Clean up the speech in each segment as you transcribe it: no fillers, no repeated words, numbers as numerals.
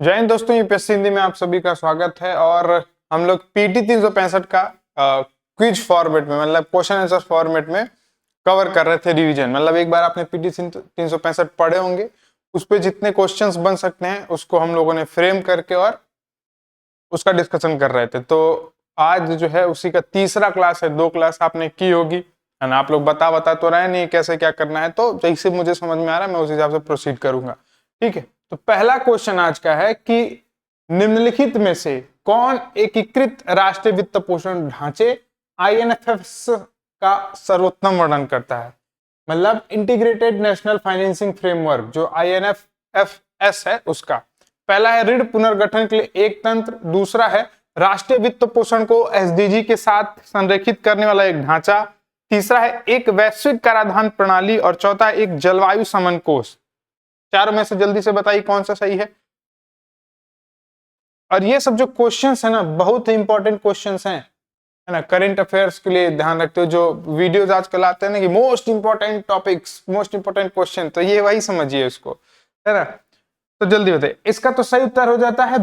जय हिंद दोस्तों, यूपीएससी हिंदी में आप सभी का स्वागत है। और हम लोग पीटी 365 का क्विज फॉर्मेट में मतलब क्वेश्चन आंसर फॉर्मेट में कवर कर रहे थे रिवीजन। मतलब एक बार आपने पीटी 365 पढ़े होंगे, उस पे जितने क्वेश्चंस बन सकते हैं उसको हम लोगों ने फ्रेम करके और उसका डिस्कशन कर रहे थे। तो आज जो है उसी का तीसरा क्लास है। 2 क्लास आपने की होगी है ना। आप लोग बता तो रहे नहीं कैसे क्या करना है, तो जैसे मुझे समझ में आ रहा है मैं उस हिसाब से प्रोसीड करूंगा। ठीक है, तो पहला क्वेश्चन आज का है कि निम्नलिखित में से कौन एकीकृत राष्ट्रीय वित्त पोषण ढांचे आईएनएफएस का सर्वोत्तम वर्णन करता है। मतलब इंटीग्रेटेड नेशनल फाइनेंसिंग फ्रेमवर्क जो आईएनएफएस है उसका। पहला है ऋण पुनर्गठन के लिए एक तंत्र, दूसरा है राष्ट्रीय वित्त पोषण को एसडीजी के साथ संरेखित करने वाला एक ढांचा, तीसरा है एक वैश्विक कराधान प्रणाली और चौथा है एक जलवायु समन कोष। चारों में से जल्दी से बताइए कौन सा सही है। और ये सब जो क्वेश्चंस है ना बहुत ही इंपॉर्टेंट क्वेश्चंस हैं, है ना। करंट अफेयर्स के लिए ध्यान रखते हो, जो वीडियोस आजकल आते हैं ना कि most important topics, most important question, तो ये वही समझिए इसको, है ना। तो जल्दी बताइए, इसका तो सही उत्तर हो जाता है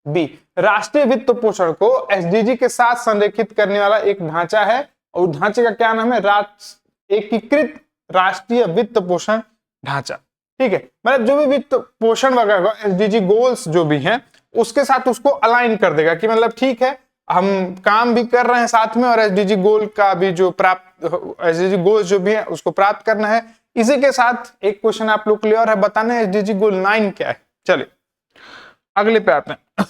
बी। राष्ट्रीय वित्त पोषण को एसडीजी के साथ संरेखित करने वाला एक ढांचा है और ढांचे का क्या नाम है, एकीकृत राष्ट्रीय वित्त पोषण ढांचा। ठीक है, मतलब जो भी वित्त पोषण वगैरह एसडीजी गोल्स जो भी हैं उसके साथ उसको अलाइन कर देगा कि मतलब ठीक है हम काम भी कर रहे हैं साथ में और एसडीजी गोल का भी जो एसडीजी गोल्स जो भी है उसको प्राप्त करना है। इसी के साथ एक क्वेश्चन आप लोग क्लियर है, बताना है एसडीजी गोल 9 क्या है। चलिए अगले पे आते हैं,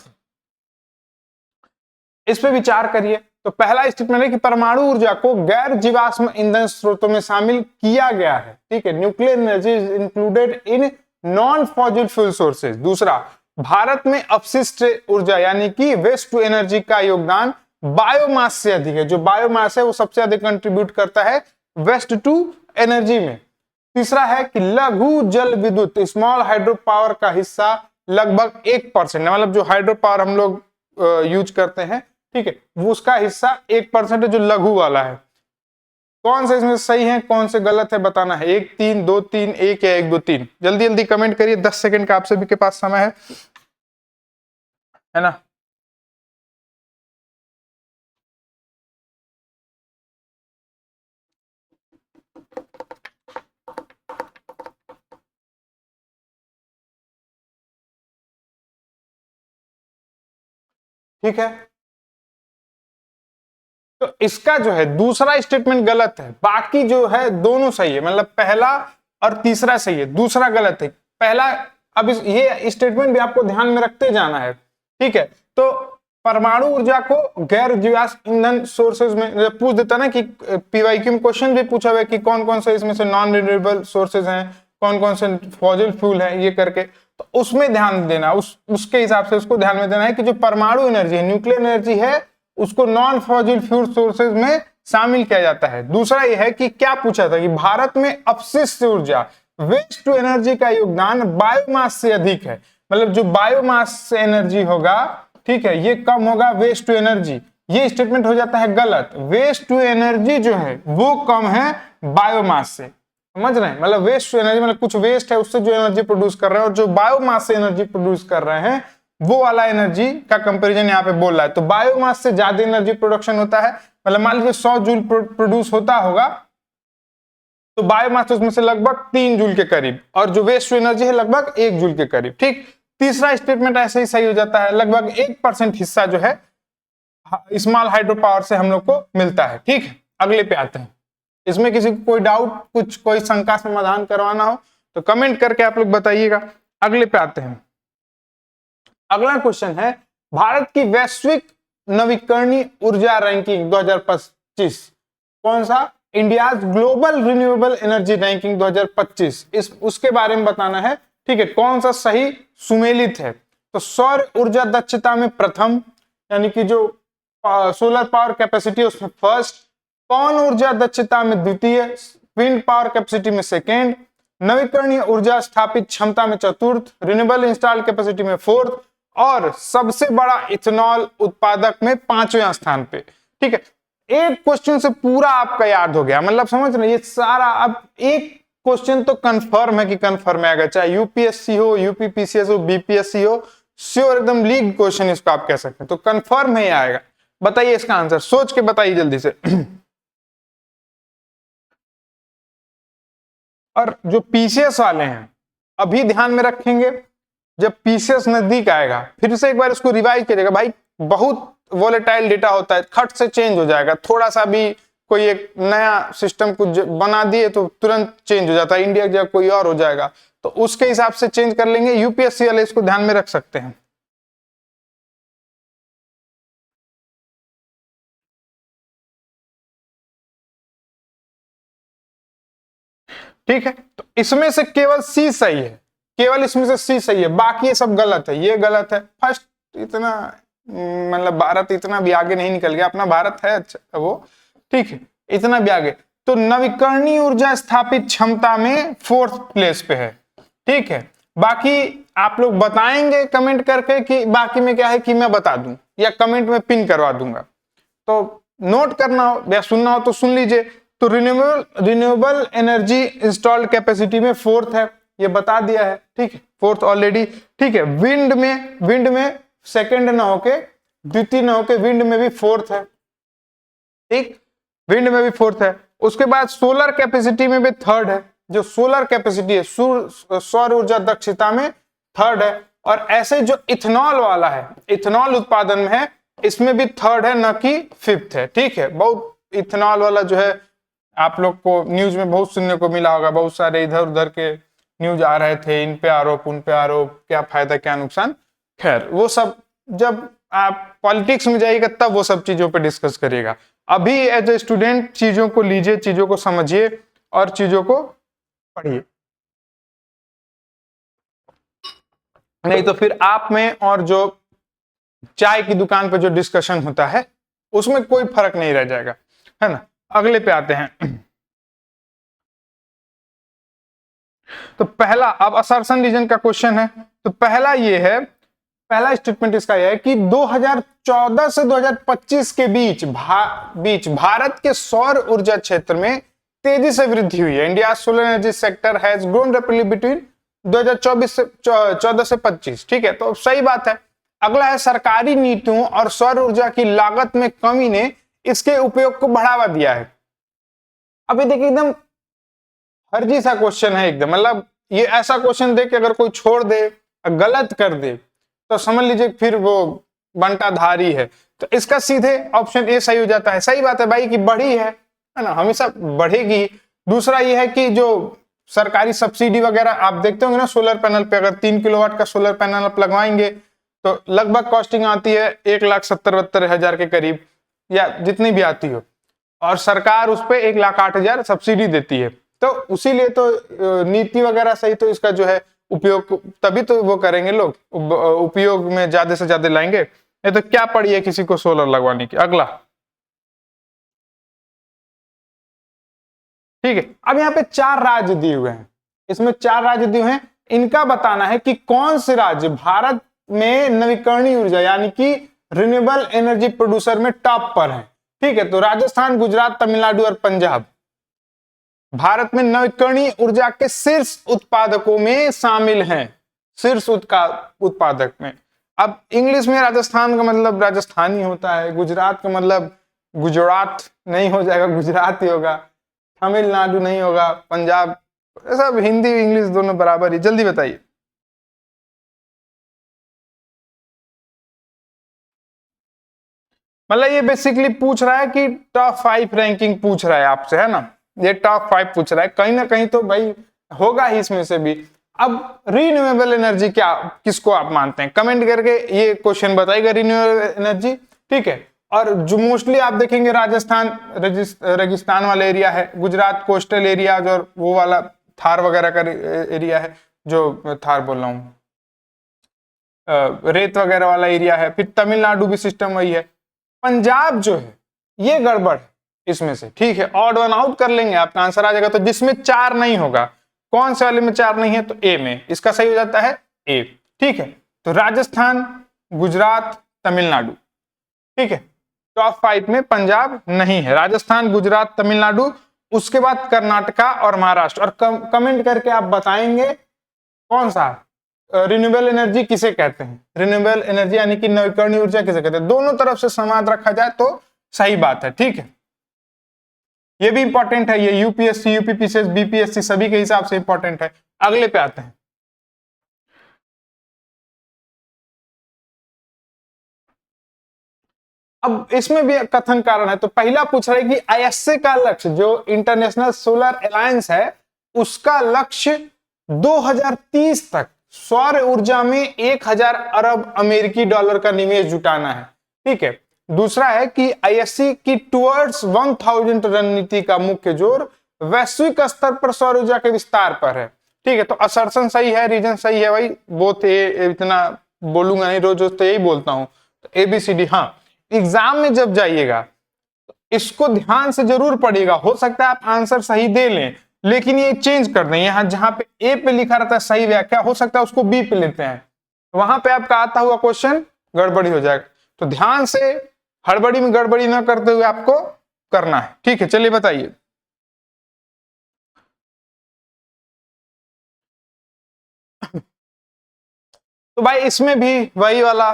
इस पे विचार करिए। तो पहला स्टेटमेंट है कि परमाणु ऊर्जा को गैर जीवाश्म ईंधन स्रोतों में शामिल किया गया है। ठीक है, nuclear energy is included in non fossil fuel sources. दूसरा, भारत में अपशिष्ट ऊर्जा यानी कि वेस्ट टू एनर्जी का योगदान बायोमास से अधिक है। जो बायोमास है वो सबसे अधिक कंट्रीब्यूट करता है वेस्ट टू एनर्जी में। तीसरा है कि लघु जल विद्युत स्मॉल हाइड्रो पावर का हिस्सा लगभग 1% है। मतलब जो हाइड्रो पावर हम लोग यूज करते हैं, ठीक है, वो उसका हिस्सा 1% है जो लघु वाला है। कौन सा इसमें सही है कौन से गलत है बताना है। 1 3 2 3 1 या 1 2 3 जल्दी जल्दी कमेंट करिए, 10 सेकंड का आप सभी के पास समय है ना। ठीक है, तो इसका जो है दूसरा स्टेटमेंट गलत है, बाकी जो है दोनों सही है। मतलब पहला और तीसरा सही है, दूसरा गलत है। पहला, अब ये स्टेटमेंट भी आपको ध्यान में रखते जाना है। ठीक है, तो परमाणु ऊर्जा को गैर जीवाश्म ईंधन सोर्सेज में पूछ देता ना कि पीवाईक्यू में क्वेश्चन भी पूछा हुआ है कि कौन कौन से इसमें से नॉन रिन्यूएबल सोर्सेज हैं, कौन कौन से फॉसिल फ्यूल है, ये करके, तो उसमें ध्यान देना, उसके हिसाब से उसको ध्यान में देना है कि जो परमाणु एनर्जी है, न्यूक्लियर एनर्जी है, उसको नॉन फॉसिल फ्यूल सोर्सेज में शामिल किया जाता है। दूसरा यह है कि क्या पूछा था कि भारत में अपशिष्ट ऊर्जा वेस्ट टू एनर्जी का योगदान बायोमास से अधिक है। मतलब जो बायोमास से एनर्जी होगा, ठीक है, ये कम होगा वेस्ट टू एनर्जी। ये स्टेटमेंट हो जाता है गलत। वेस्ट टू एनर्जी जो है वो कम है बायोमास से, समझ रहे हैं। मतलब वेस्ट टू एनर्जी मतलब कुछ वेस्ट है उससे जो एनर्जी प्रोड्यूस कर रहे हैं, और जो बायोमास से एनर्जी प्रोड्यूस कर रहे हैं वो वाला एनर्जी का कंपैरिजन यहाँ पे बोल रहा है। तो बायोमास से ज्यादा एनर्जी प्रोडक्शन होता है। मतलब मान लीजिए 100 जूल प्रोड्यूस होता होगा, तो बायोमास उसमें से लगभग 3 जूल के करीब, और जो वेस्ट टू एनर्जी है लगभग 1 जूल के करीब। ठीक, तीसरा स्टेटमेंट ऐसे ही सही हो जाता है, लगभग 1% हिस्सा जो है स्मॉल हाइड्रो पावर से हम लोग को मिलता है। ठीक है, अगले पे आते हैं। इसमें किसी को कोई डाउट, कुछ कोई शंका समाधान करवाना हो तो कमेंट करके आप लोग बताइएगा। अगले पे आते हैं। अगला क्वेश्चन है भारत की वैश्विक नवीकरणीय ऊर्जा रैंकिंग 2025। कौन सा, India's global renewable energy ranking 2025, इस उसके बारे में बताना है। ठीक है, कौन सा सही सुमेलित है। तो सौर ऊर्जा दक्षता में प्रथम, यानी कि जो सोलर पावर कैपेसिटी उसमें फर्स्ट, पवन ऊर्जा दक्षता में द्वितीय, विंड पावर कैपेसिटी में सेकेंड, नवीकरणीय ऊर्जा स्थापित क्षमता में चतुर्थ, रिन्यूएबल इंस्टॉल कैपेसिटी में फोर्थ, और सबसे बड़ा इथेनॉल उत्पादक में 5वें स्थान पे। ठीक है, एक क्वेश्चन से पूरा आपका याद हो गया। मतलब समझ रहे, ये सारा अब एक क्वेश्चन तो कंफर्म है कि कंफर्म आएगा, चाहे यूपीएससी हो, यूपीपीसीएस हो, बीपीएससी हो, श्योर एकदम लीग क्वेश्चन इसको आप कह सकते हैं, तो कंफर्म है आएगा। बताइए इसका आंसर, सोच के बताइए जल्दी से। और जो पीसीएस वाले हैं अभी ध्यान में रखेंगे, जब पीसीएस नजदीक आएगा फिर से एक बार इसको रिवाइज करिएगा। भाई बहुत वोलेटाइल डेटा होता है, खट से चेंज हो जाएगा, थोड़ा सा भी कोई एक नया सिस्टम कुछ बना दिए तो तुरंत चेंज हो जाता है, इंडिया जब कोई और हो जाएगा तो उसके हिसाब से चेंज कर लेंगे। यूपीएससी वाले इसको ध्यान में रख सकते हैं। ठीक है, तो इसमें से केवल सी सही है, केवल इसमें से सी सही है, बाकी ये सब गलत है, ये गलत है। फर्स्ट इतना मतलब भारत इतना भी आगे नहीं निकल गया, अपना भारत है अच्छा वो, ठीक है, इतना भी आगे। तो नवीकरणीय ऊर्जा स्थापित क्षमता में 4th प्लेस पे है। ठीक है, बाकी आप लोग बताएंगे कमेंट करके कि बाकी में क्या है, कि मैं बता दूं या कमेंट में पिन करवा दूंगा। तो नोट करना हो या सुनना हो तो सुन लीजिए। तो रिन्यूएबल एनर्जी इंस्टॉल्ड कैपेसिटी में 4th है, ये बता दिया है। ठीक है, 4th ऑलरेडी। ठीक है, विंड में सेकंड ना होके, द्वितीय ना होके, विंड में भी 4th है। ठीक, विंड में भी 4th है। उसके बाद सोलर कैपेसिटी में भी 3rd है, जो सोलर कैपेसिटी है सौर ऊर्जा दक्षता में 3rd है। और ऐसे जो इथेनॉल वाला है, इथेनॉल उत्पादन में है, इसमें भी 3rd है, न कि 5th है। ठीक है, बहुत इथेनॉल वाला जो है आप लोग को न्यूज में बहुत सुनने को मिला होगा, बहुत सारे इधर उधर के न्यूज आ रहे थे, इन पे आरोप उन पे आरोप, क्या फायदा क्या नुकसान। खैर वो सब जब आप पॉलिटिक्स में जाइएगा तब वो सब चीजों पे डिस्कस करिएगा। अभी एज ए स्टूडेंट चीजों को लीजिए, चीजों को समझिए और चीजों को पढ़िए, नहीं तो फिर आप में और जो चाय की दुकान पे जो डिस्कशन होता है उसमें कोई फर्क नहीं रह जाएगा, है ना। अगले पे आते हैं। तो पहला, अब असर्शन रीजन का क्वेश्चन है। तो पहला ये है, पहला स्टेटमेंट इसका यह है कि 2014 से 2025 के बीच भारत के सौर ऊर्जा क्षेत्र में तेजी से वृद्धि हुई है। India solar energy sector has grown rapidly between 2024 से 14 से 25। ठीक है, तो सही बात है। अगला है, सरकारी नीतियों और सौर ऊर्जा की लागत में कमी ने इसके उपयोग को बढ़ावा दिया है। अभी देखिए एकदम फर्जी सा क्वेश्चन है एकदम, मतलब ये ऐसा क्वेश्चन दे के अगर कोई छोड़ दे, गलत कर दे, तो समझ लीजिए फिर वो बंटाधारी है। तो इसका सीधे ऑप्शन ए सही हो जाता है। सही बात है भाई कि बढ़ी है ना, हमेशा बढ़ेगी। दूसरा ये है कि जो सरकारी सब्सिडी वगैरह आप देखते होंगे ना सोलर पैनल पे, अगर 3 किलोवाट का सोलर पैनल आप लगवाएंगे तो लगभग कॉस्टिंग आती है 1,70,72,000 के करीब, या जितनी भी आती हो, और सरकार उस पर 1,08,000 सब्सिडी देती है। तो उसी लिए तो नीति वगैरह सही, तो इसका जो है उपयोग तभी तो वो करेंगे लोग, उपयोग में ज्यादा से ज्यादा लाएंगे, नहीं तो क्या पड़ी है किसी को सोलर लगवाने की। अगला, ठीक है, अब यहाँ पे 4 राज्य दिए हुए हैं, इसमें 4 राज्य दिए हुए हैं, इनका बताना है कि कौन से राज्य भारत में नवीकरणीय ऊर्जा यानी कि रिन्यूएबल एनर्जी प्रोड्यूसर में टॉप पर है। ठीक है, तो राजस्थान, गुजरात, तमिलनाडु और पंजाब भारत में नवीकरणीय ऊर्जा के शीर्ष उत्पादकों में शामिल हैं, शीर्ष उत्पादक में। अब इंग्लिश में राजस्थान का मतलब राजस्थानी होता है, गुजरात का मतलब गुजरात नहीं हो जाएगा, गुजरात ही होगा, तमिलनाडु नहीं होगा, पंजाब, सब हिंदी इंग्लिश दोनों बराबर ही। जल्दी बताइए। मतलब ये बेसिकली पूछ रहा है कि टॉप 5 रैंकिंग पूछ रहा है आपसे, है ना, ये टॉप 5 पूछ रहा है, कहीं ना कहीं तो भाई होगा ही इसमें से भी। अब रिन्यूएबल एनर्जी क्या, किसको आप मानते हैं, कमेंट करके ये क्वेश्चन बताइएगा, रिन्यूएबल एनर्जी। ठीक है, और जो मोस्टली आप देखेंगे राजस्थान रेगिस्तान वाला एरिया है, गुजरात कोस्टल एरिया और वो वाला थार वगैरह का एरिया है, जो थार बोल रहा हूँ, रेत वगैरह वाला एरिया है, फिर तमिलनाडु भी सिस्टम वही है। पंजाब जो है ये गड़बड़ है इसमें से। ठीक है, ऑड वन आउट कर लेंगे, आपका आंसर आ जाएगा। तो जिसमें 4 नहीं होगा, कौन से वाले में 4 नहीं है, तो ए में, इसका सही हो जाता है ए। ठीक है, तो राजस्थान, गुजरात, तमिलनाडु। ठीक है, टॉप 5 में पंजाब नहीं है, राजस्थान, गुजरात, तमिलनाडु उसके बाद कर्नाटका और महाराष्ट्र। और कमेंट करके आप बताएंगे कौन सा रिन्यूएबल एनर्जी किसे कहते हैं, रिन्यूएबल एनर्जी यानी कि नवीकरणीय ऊर्जा किसे कहते हैं। दोनों तरफ से समाज रखा जाए तो सही बात है, ठीक है। ये भी इंपॉर्टेंट है, ये यूपीएससी, यूपीपीसीएस, बीपीएससी सभी के हिसाब से इंपॉर्टेंट है। अगले पे आते हैं। अब इसमें भी कथन कारण है। तो पहला पूछ रहा है कि आईएसए का लक्ष्य, जो इंटरनेशनल सोलर अलायंस है, उसका लक्ष्य 2030 तक सौर ऊर्जा में 1000 अरब अमेरिकी डॉलर का निवेश जुटाना है, ठीक है। दूसरा है कि आईएससी की टुवर्ड्स 1000 रणनीति का मुख्य जोर वैश्विक स्तर पर सौर ऊर्जा के विस्तार पर है, ठीक है। तो असर्शन सही है, रीजन सही है भाई, बोथ इतना बोलूंगा नहीं, रोज रोज तो यही बोलता हूं। तो एबीसीडी, हाँ एग्जाम में जब जाइएगा इसको ध्यान से जरूर पढ़िएगा। हो सकता है आप आंसर सही दे लें, लेकिन ये चेंज कर दें। यहां जहां पे ए पे लिखा रहता है सही व्याख्या, हो सकता है उसको बी पे लेते हैं, वहां पे आपका आता हुआ क्वेश्चन गड़बड़ी हो जाएगा। तो ध्यान से, हड़बड़ी में गड़बड़ी ना करते हुए आपको करना है, ठीक है। चलिए बताइए। तो भाई इसमें भी वही वाला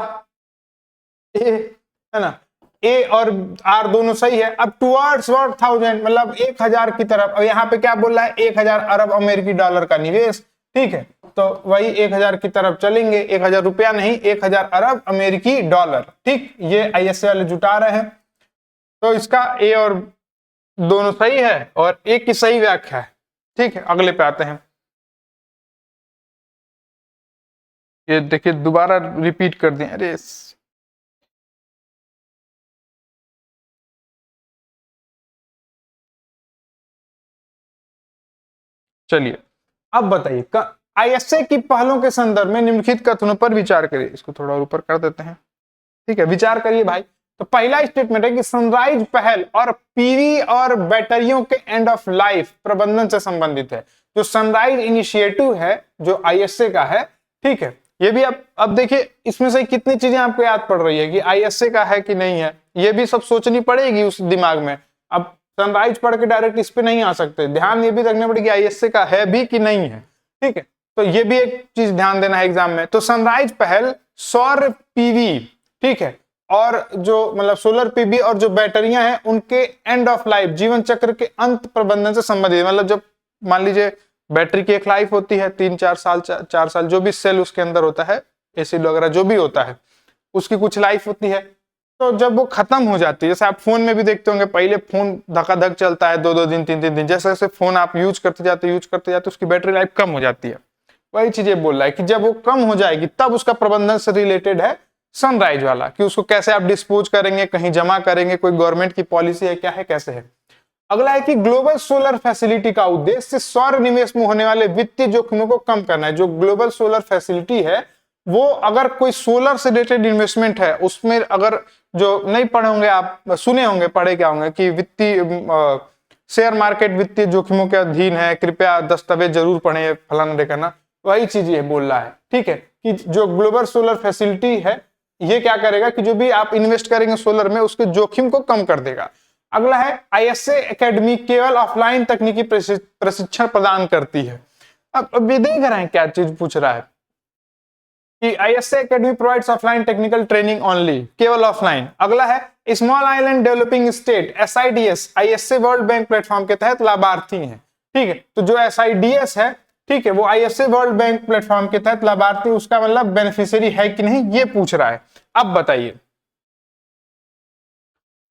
ए है ना, ए और आर दोनों सही है। अब टुवर्ड्स 1000 मतलब 1000 की तरफ, अब यहाँ पे क्या बोल रहा है, 1000 अरब अमेरिकी डॉलर का निवेश, ठीक है। तो वही 1000 की तरफ चलेंगे, 1000 रुपया नहीं, 1000 अरब अमेरिकी डॉलर, ठीक। ये आईएसए वाले जुटा रहे हैं। तो इसका ए और दोनों सही है और एक की सही व्याख्या है, ठीक है। अगले पे आते हैं। ये देखिए दोबारा रिपीट कर दें, अरे चलिए अब बताइए, आईएसए की पहलों के संदर्भ में निम्नलिखित कथनों पर विचार करिए। इसको थोड़ा और ऊपर कर देते हैं, ठीक है। विचार करिए भाई। तो पहला स्टेटमेंट है कि सनराइज पहल और पीवी और बैटरियों के एंड ऑफ लाइफ प्रबंधन से संबंधित है। जो सनराइज इनिशिएटिव है जो आईएसए का है, ठीक है। ये भी अब देखिए इसमें से कितनी चीजें आपको याद पड़ रही है कि आईएसए का है कि नहीं है, ये भी सब सोचनी पड़ेगी उस दिमाग में। अब सनराइज पढ़ के डायरेक्ट इस पे नहीं आ सकते, ध्यान ये भी रखना पड़ेगी आईएसए का है भी कि नहीं है, ठीक है। तो ये भी एक चीज ध्यान देना है एग्जाम में। तो सनराइज पहल सौर पीवी, ठीक है, और जो मतलब सोलर पीवी और जो बैटरियां हैं उनके एंड ऑफ लाइफ, जीवन चक्र के अंत प्रबंधन से संबंधित। मतलब जब मान लीजिए बैटरी की एक लाइफ होती है 3-4 साल, 4 साल, जो भी सेल उसके अंदर होता है, एसिड वगैरह जो भी होता है, उसकी कुछ लाइफ होती है। तो जब वो खत्म हो जाती है, जैसे आप फोन में भी देखते होंगे, पहले फोन धकाधक चलता है 2-2 दिन 3-3 दिन, जैसे जैसे फोन आप यूज करते जाते उसकी बैटरी लाइफ कम हो जाती है। वही चीज ये बोल रहा है कि जब वो कम हो जाएगी तब उसका प्रबंधन से रिलेटेड है सनराइज वाला, कि उसको कैसे आप डिस्पोज करेंगे, कहीं जमा करेंगे, कोई गवर्नमेंट की पॉलिसी है, क्या है, कैसे है। अगला है कि ग्लोबल सोलर फैसिलिटी का उद्देश्य सौर निवेश में होने वाले वित्तीय जोखिमों को कम करना है। जो ग्लोबल सोलर फैसिलिटी है वो अगर कोई सोलर से रिलेटेड इन्वेस्टमेंट है उसमें, अगर जो नहीं पढ़े होंगे आप, सुने होंगे, पढ़े क्या होंगे कि वित्तीय शेयर मार्केट वित्तीय जोखिमों के अधीन है, कृपया दस्तावेज जरूर पढ़े, फलाना देखना, वही चीज ये बोल रहा है, ठीक है। कि जो ग्लोबल सोलर फैसिलिटी है ये क्या करेगा कि जो भी आप इन्वेस्ट करेंगे सोलर में उसके जोखिम को कम कर देगा। अगला है आईएसए एकेडमी केवल ऑफलाइन तकनीकी प्रशिक्षण प्रदान करती है। अब ये देख रहे हैं क्या चीज पूछ रहा है कि ISA academy provides offline technical training only, केवल ऑफलाइन। अगला है small island developing state SIDS ISA world bank platform के तहत लाभार्थी हैं, ठीक है। तो जो एसआईडीएस है, ठीक है, वो आईएसए वर्ल्ड बैंक प्लेटफॉर्म के तहत लाभार्थी, उसका मतलब बेनिफिशियरी है कि नहीं ये पूछ रहा है। अब बताइए,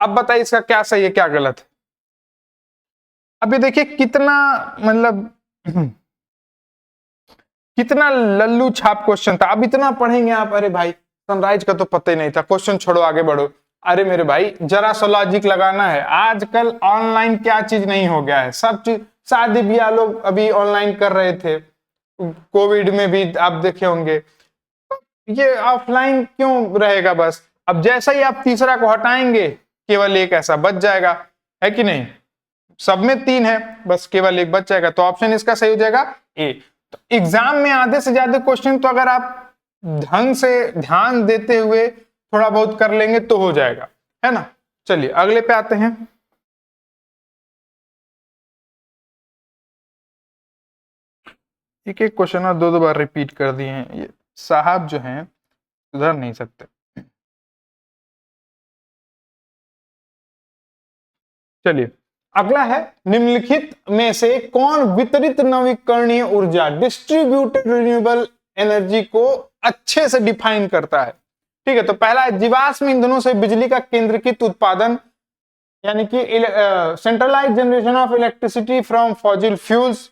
अब बताइए इसका क्या सही है क्या गलत है। अब ये देखिए कितना मतलब कितना लल्लू छाप क्वेश्चन था। अब इतना पढ़ेंगे आप, अरे भाई सनराइज का तो पता ही नहीं था, क्वेश्चन छोड़ो आगे बढ़ो। अरे मेरे भाई जरा सा लॉजिक लगाना है। आजकल ऑनलाइन क्या चीज नहीं हो गया है, सब चीज, शादी ब्याह लोग अभी ऑनलाइन कर रहे थे, कोविड में भी आप देखे होंगे, ये ऑफलाइन क्यों रहेगा बस। अब जैसा ही आप तीसरा को हटाएंगे केवल एक ऐसा बच जाएगा, है कि नहीं। सब में 3 है, बस केवल एक बच जाएगा, तो ऑप्शन इसका सही हो जाएगा ए। तो एग्जाम में आधे से ज्यादा क्वेश्चन तो अगर आप ढंग से ध्यान देते हुए थोड़ा बहुत कर लेंगे तो हो जाएगा, है ना। चलिए अगले पे आते हैं। एक एक क्वेश्चन और दो दो बार रिपीट कर दिए हैं, ये साहब जो हैं सुधर नहीं सकते। चलिए अगला है, निम्नलिखित में से कौन वितरित नवीकरणीय ऊर्जा डिस्ट्रीब्यूटेड रिन्यूएबल एनर्जी को अच्छे से डिफाइन करता है। ठीक है, तो पहला है जीवाश्म ईंधनों से बिजली का केंद्रीकृत उत्पादन, यानी कि centralize generation of electricity from fossil fuels.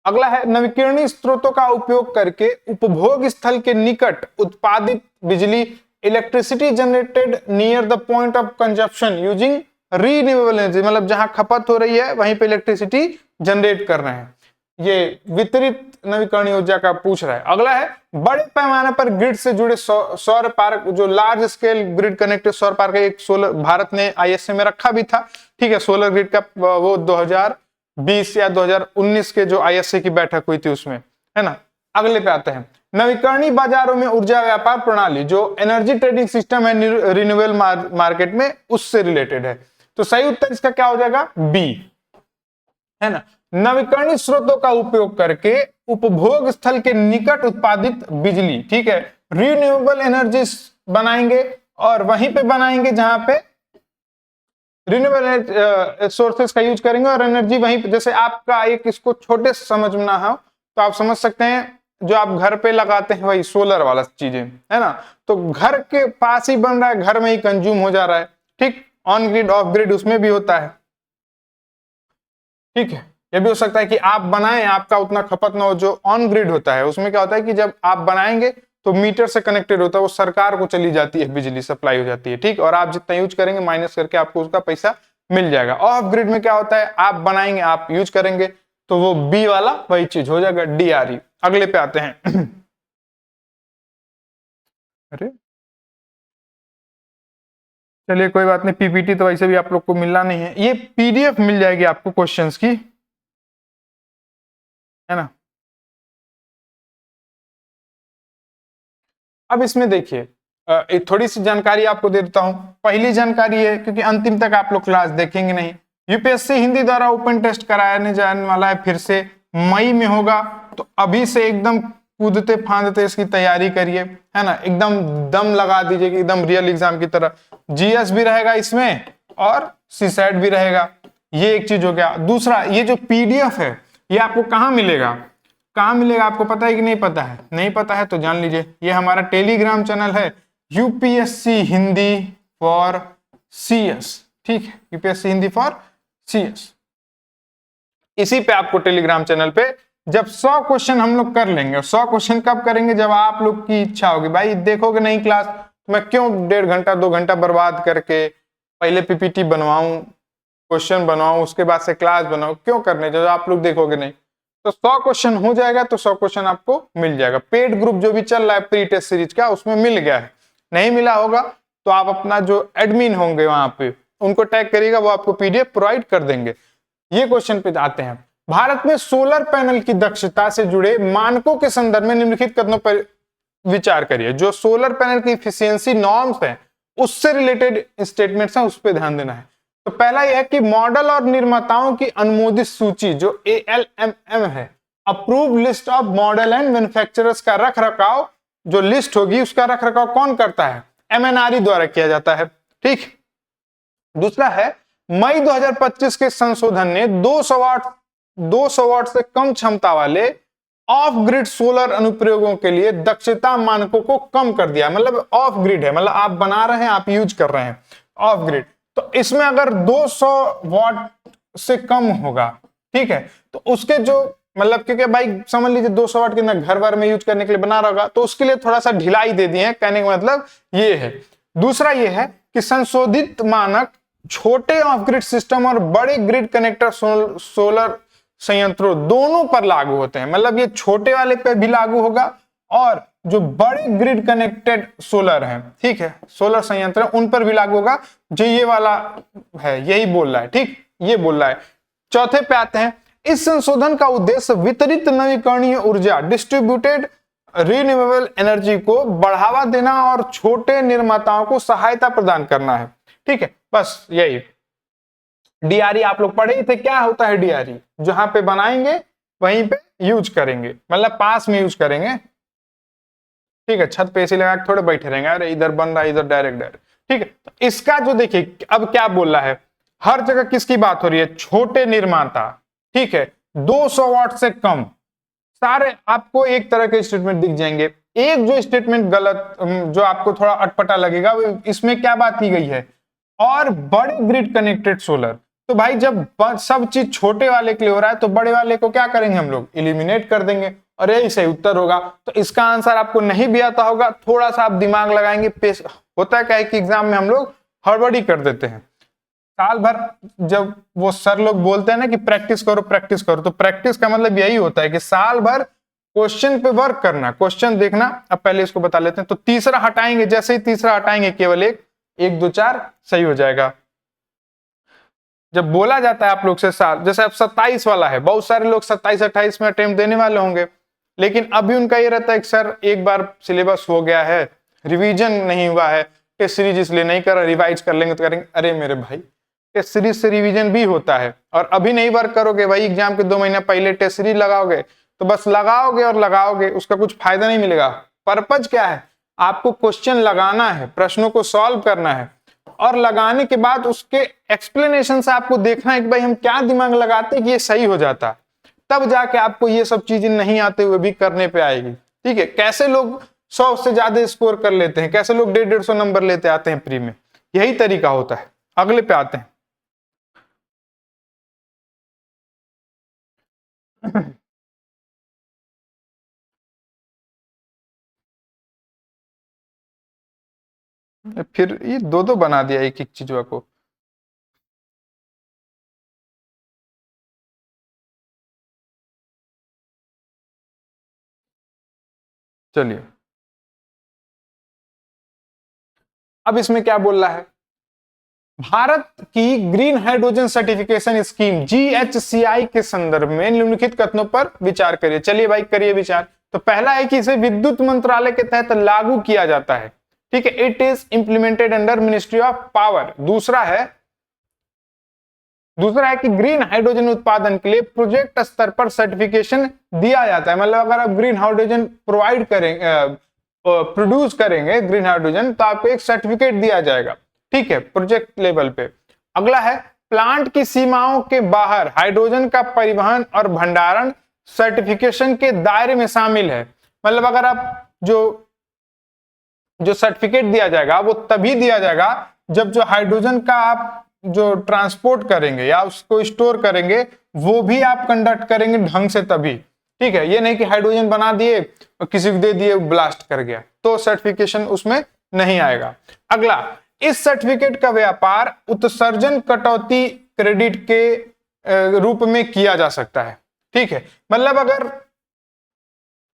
अगला है नवीकरणीय स्रोतों का उपयोग करके उपभोग स्थल के निकट उत्पादित बिजली, electricity generated near the point of consumption using renewable energy, मतलब जहां खपत हो रही है वहीं पे इलेक्ट्रिसिटी जनरेट कर रहे हैं। ये वितरित नवीकरणीय ऊर्जा का पूछ रहा है। अगला है बड़े पैमाने पर ग्रिड से जुड़े सौर पार्क, जो लार्ज स्केल ग्रिड कनेक्टेड सौर पार्क है, एक सोलर भारत ने आईएसए में रखा भी था। ठीक है, सोलर ग्रिड का वो 2020 या 2019 के जो आईएसए की बैठक हुई थी उसमें, है ना। अगले पे आते हैं, नवीकरणीय बाजारों में ऊर्जा व्यापार प्रणाली, जो एनर्जी ट्रेडिंग सिस्टम है रिन्यूएबल मार्केट में, उससे रिलेटेड है। तो सही उत्तर इसका क्या हो जाएगा, बी, है ना। नवीकरणीय स्रोतों का उपयोग करके उपभोग स्थल के निकट उत्पादित बिजली, ठीक है, रिन्यूएबल एनर्जी बनाएंगे और वहीं पे बनाएंगे जहां पे रिन्यूएबल सोर्सेस का यूज करेंगे और एनर्जी वहीं पे, जैसे आपका एक इसको छोटे से समझ में ना हो तो आप समझ सकते हैं जो आप घर पे लगाते हैं वही सोलर वाला चीजें, है ना। तो घर के पास ही बन रहा है, घर में ही कंज्यूम हो जा रहा है। ठीक, ऑन ग्रिड ऑफ ग्रिड उसमें भी होता है। ठीक है, यह भी हो सकता है कि आप बनाएं, आपका उतना खपत ना हो। जो ऑन ग्रिड होता है उसमें क्या होता है कि जब आप बनाएंगे तो मीटर से कनेक्टेड होता है, वो सरकार को चली जाती है, बिजली सप्लाई हो जाती है। ठीक, और आप जितना यूज करेंगे माइनस करके आपको उसका पैसा मिल जाएगा। ऑफ ग्रिड में क्या होता है, आप बनाएंगे, आप यूज करेंगे, तो वो बी वाला वही चीज हो जाएगा, डीआरई। अगले पे आते हैं। अरे चलिए कोई बात नहीं, पीपीटी तो वैसे भी आप लोग को मिलना नहीं है, ये पीडीएफ मिल जाएगी आपको क्वेश्चंस की, है ना। अब इसमें देखिए एक थोड़ी सी जानकारी आपको दे देता हूं। पहली जानकारी है, क्योंकि अंतिम तक आप लोग क्लास देखेंगे नहीं, यूपीएससी हिंदी द्वारा ओपन टेस्ट कराने जाने वाला है, फिर से मई में होगा। तो अभी से एकदम कूदते फांदते इसकी तैयारी करिए, है ना, एकदम दम लगा दीजिए कि एकदम रियल एग्जाम की तरह। जीएस भी रहेगा इसमें और सीसैट भी रहेगा, ये एक चीज हो गया। दूसरा, ये जो पीडीएफ है ये आपको कहाँ मिलेगा, कहाँ मिलेगा आपको पता है कि नहीं पता है? नहीं पता है तो जान लीजिए, ये हमारा टेलीग्राम चैनल है यूपीएससी हिंदी फॉर सीएस। ठीक है, यूपीएससी हिंदी फॉर सीएस, इसी पे आपको टेलीग्राम चैनल पे जब 100 क्वेश्चन हम लोग कर लेंगे, 100 क्वेश्चन कब करेंगे, जब आप लोग की इच्छा होगी। भाई देखोगे नहीं क्लास, मैं क्यों 1.5 घंटा 2 घंटा बर्बाद करके पहले पीपीटी बनवाऊं, क्वेश्चन बनवाऊं, उसके बाद से क्लास बनाऊं, क्यों करने, जब आप लोग देखोगे नहीं। तो 100 क्वेश्चन हो जाएगा तो 100 क्वेश्चन आपको मिल जाएगा। पेड ग्रुप जो भी चल रहा है प्री टेस्ट सीरीज का, उसमें मिल गया है। नहीं मिला होगा तो आप अपना जो एडमिन होंगे वहां पे उनको टैग करिएगा, वो आपको पीडीएफ प्रोवाइड कर देंगे। ये क्वेश्चन पे आते हैं, भारत में सोलर पैनल की दक्षता से जुड़े मानकों के संदर्भ में निम्नलिखित कथनों पर विचार करिए। जो सोलर पैनल की इफिशियंसी नॉर्म्स है उससे रिलेटेड स्टेटमेंट्स हैं, उस पर ध्यान देना है। तो पहला यह है कि मॉडल और निर्माताओं की अनुमोदित सूची जो ALMM है, approve list of model and manufacturers का रख रखाव, जो लिस्ट होगी उसका रख रखाव कौन करता है, MNRE द्वारा किया जाता है। ठीक, दूसरा है मई 2025 के संशोधन ने 200 वाट से कम क्षमता वाले ऑफ ग्रिड सोलर अनुप्रयोगों के लिए दक्षता मानकों को कम कर दिया। मतलब ऑफ ग्रिड है, मतलब आप बना रहे हैं, आप यूज कर रहे हैं ऑफ ग्रिड, तो इसमें अगर 200 वाट से कम होगा, ठीक है, तो उसके जो मतलब, क्योंकि भाई समझ लीजिए 200 वाट के ना घर भर में यूज करने के लिए बना रहा होगा, तो उसके लिए थोड़ा सा ढिलाई दे दिए हैं, कहने का मतलब ये है। दूसरा ये है कि संशोधित मानक छोटे ऑफ ग्रिड सिस्टम और बड़े ग्रिड कनेक्टर सोलर संयंत्रों दोनों पर लागू होते हैं। मतलब ये छोटे वाले पे भी लागू होगा और जो बड़े ग्रिड कनेक्टेड सोलर हैं, ठीक है, सोलर संयंत्र उन पर भी लागू होगा। जो ये वाला है यही बोल रहा है, ठीक, ये बोल रहा है। चौथे पे आते हैं, इस संशोधन का उद्देश्य वितरित नवीकरणीय ऊर्जा डिस्ट्रीब्यूटेड रिन्यूएबल एनर्जी को बढ़ावा देना और छोटे निर्माताओं को सहायता प्रदान करना है। ठीक है, बस यही। डीआरई आप लोग पढ़े ही थे, क्या होता है डीआरई, जहां पे बनाएंगे वहीं पे यूज करेंगे, मतलब पास में यूज करेंगे। ठीक है, छत पे एसी लगा के थोड़े बैठे रहेंगे, अरे इधर बन रहा है, इधर डायरेक्ट डायरेक्ट। ठीक है, तो इसका जो देखिए अब क्या बोल रहा है, हर जगह किसकी बात हो रही है, छोटे निर्माता। ठीक है, 200 वाट से कम, सारे आपको एक तरह के स्टेटमेंट दिख जाएंगे। एक जो स्टेटमेंट गलत, जो आपको थोड़ा अटपटा लगेगा, इसमें क्या बात की गई है, और बड़े ग्रिड कनेक्टेड सोलर। तो भाई जब सब चीज छोटे वाले के लिए हो रहा है, तो बड़े वाले को क्या करेंगे हम लोग, इलिमिनेट कर देंगे, और यही सही उत्तर होगा। तो इसका आंसर आपको नहीं भी आता होगा, थोड़ा सा आप दिमाग लगाएंगे, पेश होता है क्या है कि एग्जाम में हम लोग हड़बड़ी कर देते हैं। साल भर जब वो सर लोग बोलते हैं ना कि प्रैक्टिस करो प्रैक्टिस करो, तो प्रैक्टिस का मतलब यही होता है कि साल भर क्वेश्चन पे वर्क करना, क्वेश्चन देखना। अब पहले इसको बता लेते हैं, तो तीसरा हटाएंगे, जैसे ही तीसरा हटाएंगे केवल एक 1 2 4 सही हो जाएगा। जब बोला जाता है आप लोग से साल, जैसे अब 27 वाला है, बहुत सारे लोग 27 28 में अटेम्प्ट देने वाले होंगे, लेकिन अभी उनका ये रहता है कि सर एक बार सिलेबस हो गया है, रिवीजन नहीं हुआ है, टेस्ट सीरीज इसलिए नहीं कर रहा, रिवाइज कर लेंगे तो करेंगे। अरे मेरे भाई, टेस्ट सीरीज से रिवीजन भी होता है, और अभी नहीं वर्क करोगे भाई, एग्जाम के 2 महीने पहले टेस्ट सीरीज लगाओगे तो बस लगाओगे और लगाओगे, उसका कुछ फायदा नहीं मिलेगा। पर्पज क्या है, आपको क्वेश्चन लगाना है, प्रश्नों को सॉल्व करना है, और लगाने के बाद उसके एक्सप्लेनेशन से आपको देखना है कि भाई हम क्या दिमाग लगाते कि ये सही हो जाता, तब जाके आपको ये सब चीजें नहीं आते हुए भी करने पे आएगी। ठीक है, कैसे लोग 100 से ज्यादा स्कोर कर लेते हैं, कैसे लोग 150 नंबर लेते आते हैं प्री में, यही तरीका होता है। अगले पे आते हैं। फिर ये दो दो बना दिया एक एक चीजों को। चलिए, अब इसमें क्या बोल रहा है, भारत की green hydrogen certification scheme GHCI के संदर्भ में निम्नलिखित कथनों पर विचार करिए। चलिए भाई करिए विचार। तो पहला है कि इसे विद्युत मंत्रालय के तहत लागू किया जाता है। ठीक है, it is implemented under ministry of power. दूसरा है कि ग्रीन हाइड्रोजन उत्पादन के लिए प्रोजेक्ट स्तर पर सर्टिफिकेशन दिया जाता है। मतलब अगर आप ग्रीन हाइड्रोजन प्रोवाइड करेंगे, प्रोड्यूस करेंगे ग्रीन हाइड्रोजन, तो आपको एक सर्टिफिकेट दिया जाएगा। ठीक है, प्रोजेक्ट लेवल पे। अगला है, प्लांट की सीमाओं के बाहर हाइड्रोजन का परिवहन और भंडारण सर्टिफिकेशन के दायरे में शामिल है। मतलब अगर आप जो सर्टिफिकेट दिया जाएगा वो तभी दिया जाएगा जब जो हाइड्रोजन का आप जो ट्रांसपोर्ट करेंगे या उसको स्टोर करेंगे वो भी आप कंडक्ट करेंगे ढंग से तभी। ठीक है, ये नहीं कि हाइड्रोजन बना दिए और किसी को दे दिए ब्लास्ट कर गया, तो सर्टिफिकेशन उसमें नहीं आएगा। अगला, इस सर्टिफिकेट का व्यापार उत्सर्जन कटौती क्रेडिट के रूप में किया जा सकता है। ठीक है, मतलब अगर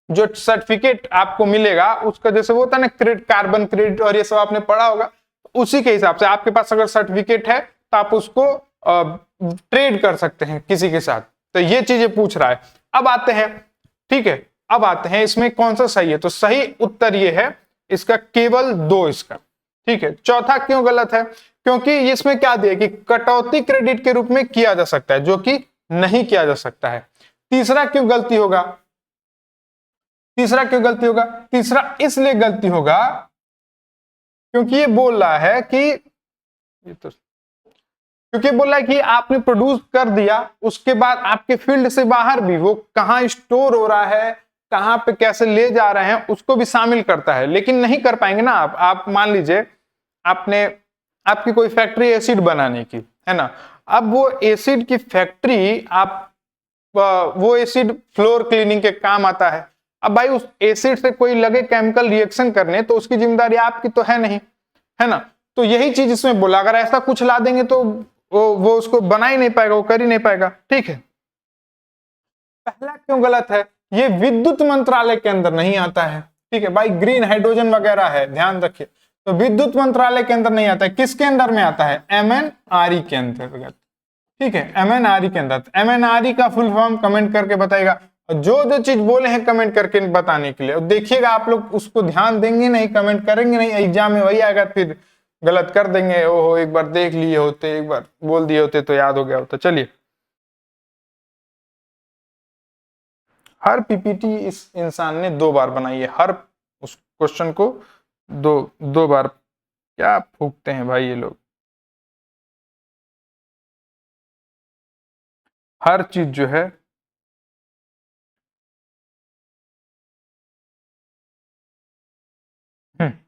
जो सर्टिफिकेट आपको मिलेगा उसका जैसे वो होता है ना क्रेडिट, कार्बन क्रेडिट और ये सब आपने पढ़ा होगा, उसी के हिसाब से आपके पास अगर सर्टिफिकेट है तो आप उसको ट्रेड कर सकते हैं किसी के साथ। तो ये चीजें पूछ रहा है। अब आते हैं, ठीक है, अब आते हैं इसमें कौन सा सही है। तो सही उत्तर ये है इसका, केवल 2 इसका। ठीक है, चौथा क्यों गलत है, क्योंकि इसमें क्या दिया कि कटौती क्रेडिट के रूप में किया जा सकता है, जो कि नहीं किया जा सकता है। तीसरा क्यों गलती होगा, तीसरा इसलिए गलती होगा क्योंकि ये बोल रहा है कि आपने प्रोड्यूस कर दिया, उसके बाद आपके फील्ड से बाहर भी वो कहां स्टोर हो रहा है, कहां पे कैसे ले जा रहे हैं, उसको भी शामिल करता है। लेकिन नहीं कर पाएंगे ना आप मान लीजिए आपकी कोई फैक्ट्री एसिड बनाने की है ना, अब वो एसिड की फैक्ट्री आप वो एसिड फ्लोर क्लीनिंग के काम आता है। अब भाई उस एसिड से कोई लगे केमिकल रिएक्शन करने तो उसकी जिम्मेदारी आपकी तो है नहीं, है ना। तो यही चीज इसमें बोला, अगर ऐसा कुछ ला देंगे तो वो उसको बना ही नहीं पाएगा, वो कर ही नहीं पाएगा। ठीक है, पहला क्यों गलत है, ये विद्युत मंत्रालय के अंदर नहीं आता है। ठीक है भाई, ग्रीन हाइड्रोजन वगैरह है, ध्यान रखिए, तो विद्युत मंत्रालय के अंदर नहीं आता है। किसके अंदर में आता है, MNRE के अंतर्गत। ठीक है, MNRE के अंदर। MNRE का फुल फॉर्म कमेंट करके बताएगा, जो जो चीज बोले हैं कमेंट करके बताने के लिए। देखिएगा आप लोग उसको ध्यान देंगे नहीं, कमेंट करेंगे नहीं, एग्जाम में वही आएगा, फिर गलत कर देंगे। ओहो, एक बार देख लिए होते, एक बार बोल दिए होते तो याद हो गया होता। चलिए हर पीपीटी इस इंसान ने 2 बार बनाई है, हर उस क्वेश्चन को दो दो बार। क्या फूकते हैं भाई ये लोग, हर चीज जो है।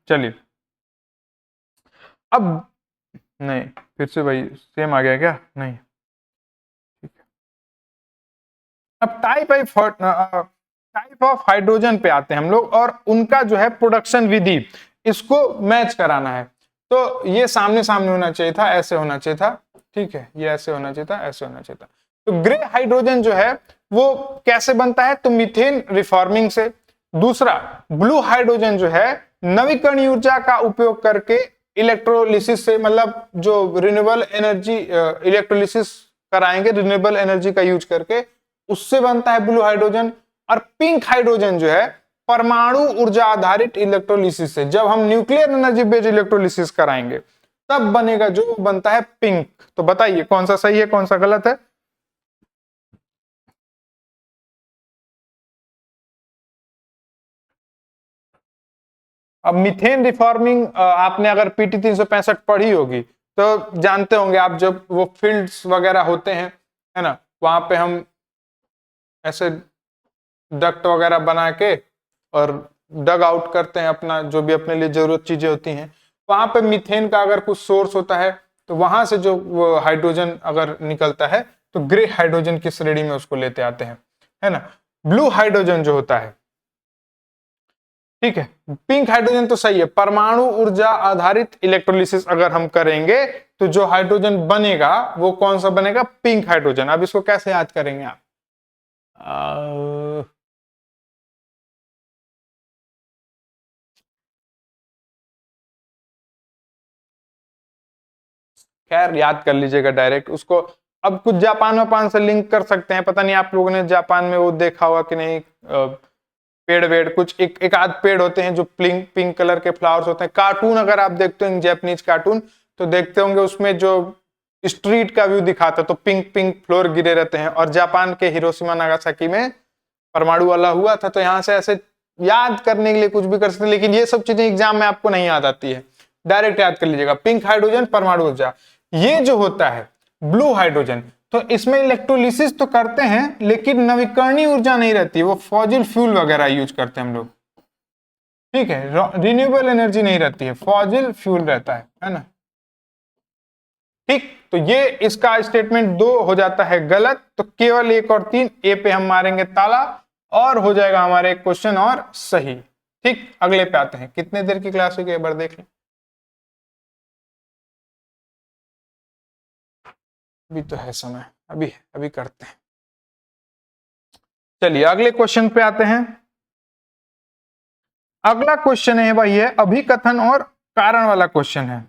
चलिए अब, नहीं फिर से भाई सेम आ गया क्या, नहीं ठीक है। अब टाइप ऑफ हाइड्रोजन पे आते हैं हम लोग, और उनका जो है प्रोडक्शन विधि, इसको मैच कराना है। तो ये सामने सामने होना चाहिए था, ऐसे होना चाहिए था, ठीक है, ये ऐसे होना चाहिए था, ऐसे होना चाहिए था। तो ग्रे हाइड्रोजन जो है वो कैसे बनता है, तो मीथेन रिफॉर्मिंग से। दूसरा ब्लू हाइड्रोजन जो है नवीकरणीय ऊर्जा का उपयोग करके इलेक्ट्रोलिसिस से, मतलब जो रिन्यूएबल एनर्जी इलेक्ट्रोलिसिस कराएंगे रिन्यूएबल एनर्जी का यूज करके, उससे बनता है ब्लू हाइड्रोजन। और पिंक हाइड्रोजन जो है परमाणु ऊर्जा आधारित इलेक्ट्रोलिसिस से, जब हम न्यूक्लियर एनर्जी बेस्ड इलेक्ट्रोलिसिस कराएंगे तब बनेगा, जो बनता है पिंक। तो बताइए कौन सा सही है कौन सा गलत है। अब मीथेन रिफॉर्मिंग आपने अगर पीटी 365 पढ़ी होगी तो जानते होंगे आप, जब वो फील्ड्स वगैरह होते हैं, है ना, वहां पे हम ऐसे डक्ट वगैरह बना के और डग आउट करते हैं अपना जो भी अपने लिए जरूरत चीजें होती हैं। वहां पे मीथेन का अगर कुछ सोर्स होता है तो वहां से जो हाइड्रोजन अगर निकलता है तो ग्रे हाइड्रोजन की श्रेणी में उसको लेते आते हैं, है ना। ब्लू हाइड्रोजन जो होता है, ठीक है, पिंक हाइड्रोजन तो सही है, परमाणु ऊर्जा आधारित इलेक्ट्रोलिसिस अगर हम करेंगे तो जो हाइड्रोजन बनेगा वो कौन सा बनेगा, पिंक हाइड्रोजन। अब इसको कैसे याद करेंगे आप, खैर याद कर लीजिएगा डायरेक्ट उसको। अब कुछ जापान वापान से लिंक कर सकते हैं, पता नहीं आप लोगों ने जापान में वो देखा होगा कि नहीं, पेड़ वेड़ कुछ एक आध पेड़ होते हैं जो पिंक पिंक कलर के फ्लावर्स होते हैं। कार्टून अगर आप देखते हैं जैपनीज कार्टून तो देखते होंगे उसमें जो स्ट्रीट का व्यू दिखाता है तो पिंक पिंक फ्लोर गिरे रहते हैं। और जापान के हिरोशिमा नागासाकी में परमाणु वाला हुआ था, तो यहाँ से ऐसे याद करने के लिए कुछ भी कर सकते हैं, लेकिन ये सब चीजें एग्जाम में आपको नहीं याद आती है। डायरेक्ट याद कर लीजिएगा, पिंक हाइड्रोजन परमाणु ऊर्जा। ये जो होता है ब्लू हाइड्रोजन, तो इसमें इलेक्ट्रोलिसिस तो करते हैं लेकिन नवीकरणीय ऊर्जा नहीं रहती, वो फॉजिल फ्यूल वगैरह यूज करते हैं हम लोग, ठीक है, रिन्यूएबल एनर्जी नहीं रहती है, फॉजिल फ्यूल रहता है ना। ठीक, तो ये इसका स्टेटमेंट 2 हो जाता है गलत, तो केवल 1 और 3 ए पे हम मारेंगे ताला और हो जाएगा हमारे क्वेश्चन और सही। ठीक, अगले पे आते हैं। कितने देर की क्लास हुई एक बार देख लें, अभी तो है समय, अभी करते हैं। चलिए अगले क्वेश्चन पे आते हैं। अगला क्वेश्चन है भाई, है अभिकथन और कारण वाला क्वेश्चन है,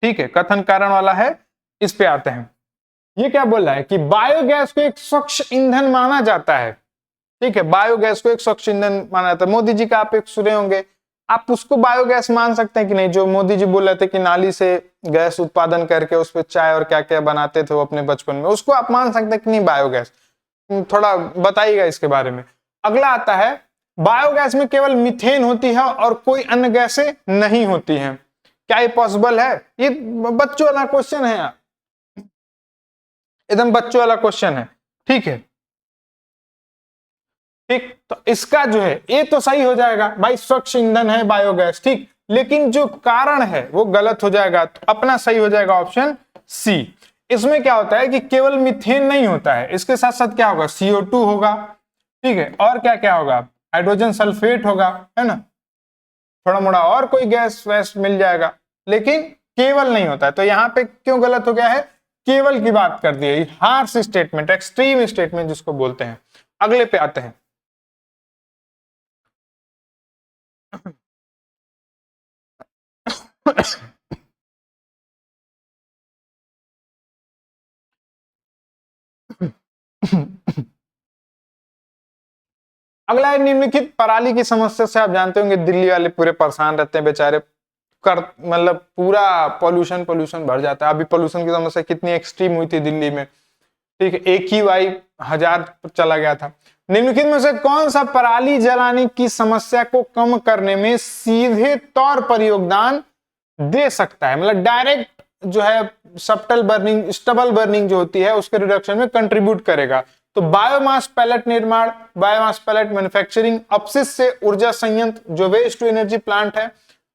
ठीक है, कथन कारण वाला है। इस पे आते हैं। ये क्या बोल रहा है कि बायोगैस को एक स्वच्छ ईंधन माना जाता है, ठीक है, बायोगैस को एक स्वच्छ ईंधन माना जाता है। मोदी जी का आप एक सुने होंगे, आप उसको बायोगैस मान सकते हैं कि नहीं, जो मोदी जी बोल रहे थे कि नाली से गैस उत्पादन करके उस पर चाय और क्या क्या बनाते थे वो अपने बचपन में, उसको आप मान सकते हैं कि नहीं बायोगैस, थोड़ा बताइएगा इसके बारे में। अगला आता है, बायोगैस में केवल मीथेन होती है और कोई अन्य गैसें नहीं होती हैं, क्या ये पॉसिबल है। ये बच्चों वाला क्वेश्चन है, एकदम बच्चों वाला क्वेश्चन है, ठीक है। ठीक, तो इसका जो है ये तो सही हो जाएगा भाई, स्वच्छ ईंधन है बायोगैस, ठीक, लेकिन जो कारण है वो गलत हो जाएगा, तो अपना सही हो जाएगा ऑप्शन सी। इसमें क्या होता है कि केवल मीथेन नहीं होता है, इसके साथ साथ क्या होगा, CO2 होगा, ठीक है, और क्या क्या होगा, हाइड्रोजन सल्फेट होगा, है ना, थोड़ा मोड़ा और कोई गैस वैस मिल जाएगा, लेकिन केवल नहीं होता है। तो यहाँ पे क्यों गलत हो गया है, केवल की बात कर दी है, हार्श स्टेटमेंट, एक्सट्रीम स्टेटमेंट जिसको बोलते हैं। अगले पे आते हैं। अगला है निम्नलिखित पराली की समस्या से, आप जानते होंगे दिल्ली वाले पूरे परेशान रहते हैं बेचारे, कर मतलब पूरा पॉल्यूशन भर जाता है। अभी पॉल्यूशन की समस्या कितनी एक्सट्रीम हुई थी दिल्ली में, ठीक है, AQI 1000 पर चला गया था। निम्नलिखित में से कौन सा पराली जलाने की समस्या को कम करने में सीधे तौर पर योगदान दे सकता है, मतलब डायरेक्ट जो है सब्टल बर्निंग, स्टबल बर्निंग जो होती है उसके रिडक्शन में कंट्रीब्यूट करेगा? तो बायोमास पैलेट निर्माण, बायोमास पैलेट मैन्युफैक्चरिंग, अपशिष्ट से ऊर्जा संयंत्र जो वेस्ट टू एनर्जी प्लांट है,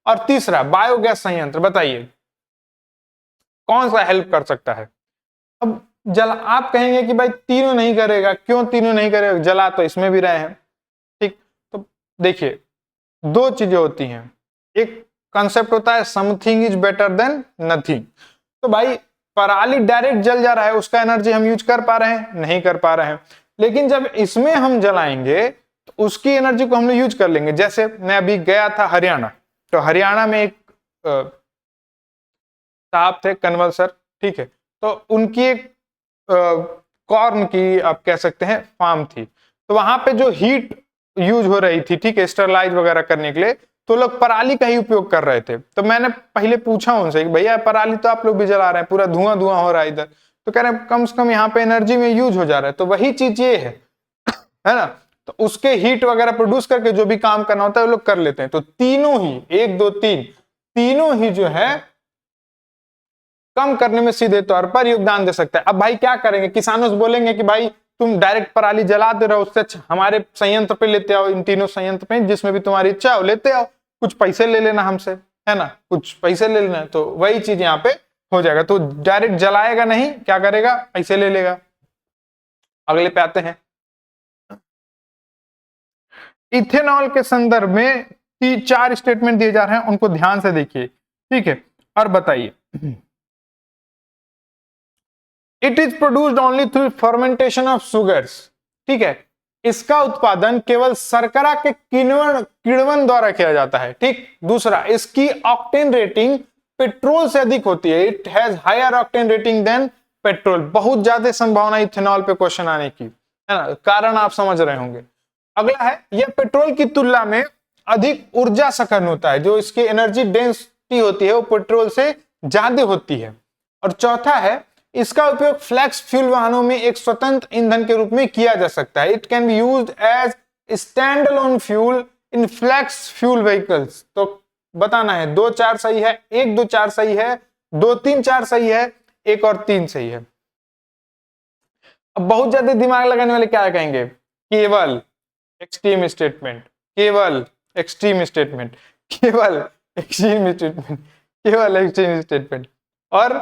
और तीसरा बायोगैस संयंत्र। बताइए कौन सा हेल्प कर सकता है? अब आप कहेंगे कि भाई तीनों नहीं करेगा, क्यों तीनों नहीं करेगा, जला तो इसमें भी रहे हैं। ठीक, तो देखिए दो चीजें होती हैं, एक कंसेप्ट होता है something is better than nothing. तो भाई पराली डायरेक्ट जल जा रहा है, उसका एनर्जी हम यूज कर पा रहे हैं? नहीं कर पा रहे हैं। लेकिन जब इसमें हम जलाएंगे तो उसकी एनर्जी को हम लोग यूज कर लेंगे। जैसे मैं अभी गया था हरियाणा, तो हरियाणा में एक साहब थे कन्वल सर, ठीक है, तो उनकी एक कॉर्न की आप कह सकते हैं फार्म थी। तो वहां पे जो हीट यूज हो रही थी, ठीक है, स्टरलाइज वगैरह करने के लिए, तो लोग पराली का ही उपयोग कर रहे थे। तो मैंने पहले पूछा उनसे कि भैया पराली तो आप लोग भी जला रहे हैं, पूरा धुआं धुआं हो रहा है इधर, तो कह रहे हैं कम से कम यहाँ पे एनर्जी में यूज हो जा रहा है। तो वही चीज ये है ना, तो उसके हीट वगैरह प्रोड्यूस करके जो भी काम करना होता है वो लोग कर लेते हैं। तो तीनों ही, 1 2 3, तीनों ही जो है कम करने में सीधे तौर पर योगदान दे सकता है। अब भाई क्या करेंगे, किसानों से बोलेंगे कि भाई तुम डायरेक्ट पराली जला दे रहे हो, उससे अच्छा हमारे संयंत्र पे लेते आओ, इन तीनों संयंत्र पे जिसमें भी तुम्हारी इच्छा हो लेते आओ, कुछ पैसे ले लेना हमसे, है ना, कुछ पैसे ले लेना। तो वही चीज यहाँ पे हो जाएगा। तो डायरेक्ट जलाएगा नहीं, क्या करेगा, पैसे ले लेगा। अगले पे आते हैं, इथेनॉल के संदर्भ में 4 स्टेटमेंट दिए जा रहे हैं, उनको ध्यान से देखिए, ठीक है, और बताइए। It is produced only through fermentation of sugars, ठीक है, इसका उत्पादन केवल शर्करा के किण्वन द्वारा किया जाता है। ठीक, दूसरा, इसकी ऑक्टेन रेटिंग पेट्रोल से अधिक होती है, it has higher octane rating than petrol. बहुत ज्यादा संभावना इथेनॉल पे क्वेश्चन आने की, है ना, कारण आप समझ रहे होंगे। अगला है, यह पेट्रोल की तुलना में अधिक ऊर्जा सघन होता है, जो इसकी एनर्जी डेंसिटी होती है वो पेट्रोल से ज्यादा होती है। और चौथा है, इसका उपयोग फ्लैक्स फ्यूल वाहनों में एक स्वतंत्र ईंधन के रूप में किया जा सकता है। It can be used as stand alone fuel in flex fuel vehicles. तो बताना है 2 4 सही है, 1 2 4 सही है, 2 3 4 सही है, 1 और 3 सही है। अब बहुत ज्यादा दिमाग लगाने वाले क्या कहेंगे, केवल एक्सट्रीम स्टेटमेंट, केवल एक्सट्रीम स्टेटमेंट, केवल एक्सट्रीम स्टेटमेंट, केवल एक्सट्रीम स्टेटमेंट, और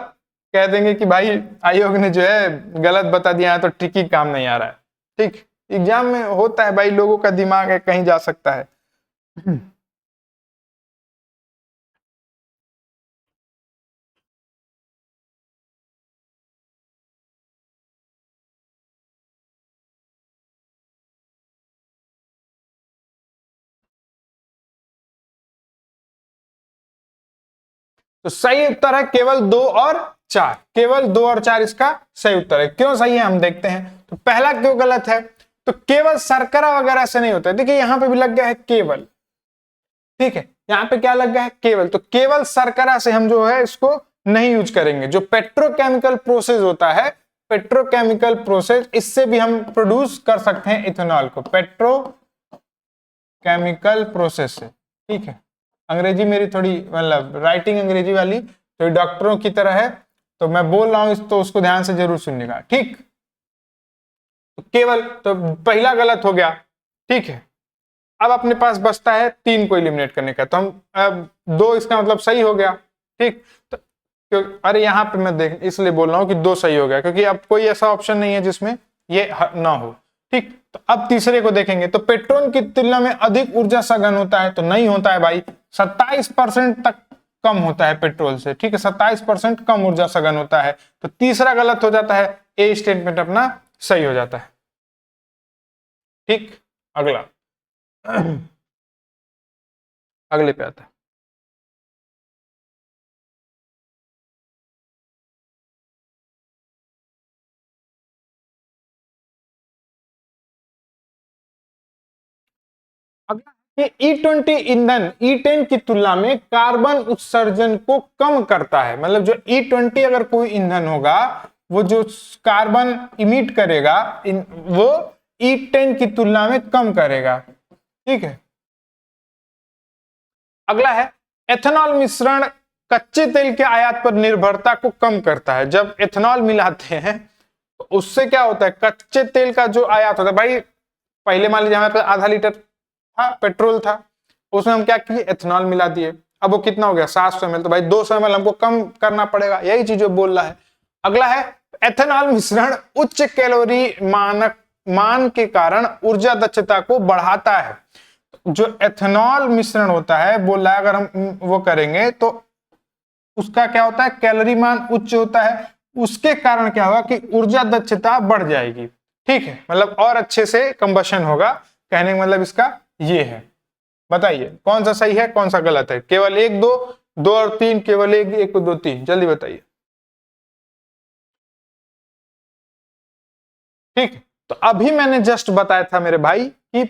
कह देंगे कि भाई आयोग ने जो है गलत बता दिया है तो ट्रिकी काम नहीं आ रहा है। ठीक, एग्जाम में होता है भाई, लोगों का दिमाग है कहीं जा सकता है। तो सही उत्तर है केवल 2 और 4, केवल 2 और 4 इसका सही उत्तर है। क्यों सही है हम देखते हैं। तो पहला क्यों गलत है, तो केवल शर्करा वगैरह से नहीं होता है। देखिए यहां पे भी लग गया है केवल, ठीक है, यहां पे क्या लग गया है, केवल। तो केवल शर्करा से हम जो है इसको नहीं यूज करेंगे। जो पेट्रोकेमिकल प्रोसेस होता है, पेट्रोकेमिकल प्रोसेस, इससे भी हम प्रोड्यूस कर सकते हैं इथेनॉल को, पेट्रोकेमिकल प्रोसेस से। ठीक है, अंग्रेजी मेरी थोड़ी मतलब राइटिंग अंग्रेजी वाली थोड़ी डॉक्टरों की तरह है, तो मैं बोल रहा हूं तो उसको ध्यान से जरूर सुनिएगा। ठीक, तो केवल, तो पहला गलत हो गया। ठीक है, अब अपने पास बचता है 3 को एलिमिनेट करने का, तो हम 2 इसका मतलब सही हो गया। ठीक, तो अरे यहाँ पे मैं देख इसलिए बोल रहा हूँ कि 2 सही हो गया, क्योंकि अब कोई ऐसा ऑप्शन नहीं है जिसमें ये ना हो। ठीक, तो अब तीसरे को देखेंगे, तो पेट्रोल की तुलना में अधिक ऊर्जा सघन होता है, तो नहीं होता है भाई, 27% तक कम होता है पेट्रोल से। ठीक है, 27% कम ऊर्जा सघन होता है, तो तीसरा गलत हो जाता है, ए स्टेटमेंट अपना सही हो जाता है। ठीक, अगला अगले पे आता है, अगला E20 ईंधन E10 की तुलना में कार्बन उत्सर्जन को कम करता है। मतलब जो E20 अगर कोई ईंधन होगा वो जो कार्बन इमिट करेगा वो E10 की तुलना में कम करेगा। ठीक है, अगला है एथेनॉल मिश्रण कच्चे तेल के आयात पर निर्भरता को कम करता है। जब एथेनॉल मिलाते हैं तो उससे क्या होता है, कच्चे तेल का जो आयात होता है, भाई पहले मान लीजिए हमारे पास आधा लीटर था पेट्रोल था, उसमें हम क्या किए, एथेनॉल मिला दिए, अब वो कितना हो गया 700 ml, तो भाई 200 ml हमको कम करना पड़ेगा, यही चीज जो बोल रहा है। अगला है एथेनॉल मिश्रण उच्च कैलोरी मान के कारण ऊर्जा दक्षता को बढ़ाता है। जो एथेनॉल मिश्रण होता है, बोल रहा है अगर हम वो करेंगे तो उसका क्या होता है, कैलोरी मान उच्च होता है, उसके कारण क्या होगा कि ऊर्जा दक्षता बढ़ जाएगी। ठीक है, मतलब और अच्छे से कंबशन होगा, कहने का मतलब इसका ये है। बताइए कौन सा सही है कौन सा गलत है, केवल 1 2 2 और 3, केवल 1 1 2 3, जल्दी बताइए। ठीक है, तो अभी मैंने जस्ट बताया था मेरे भाई कि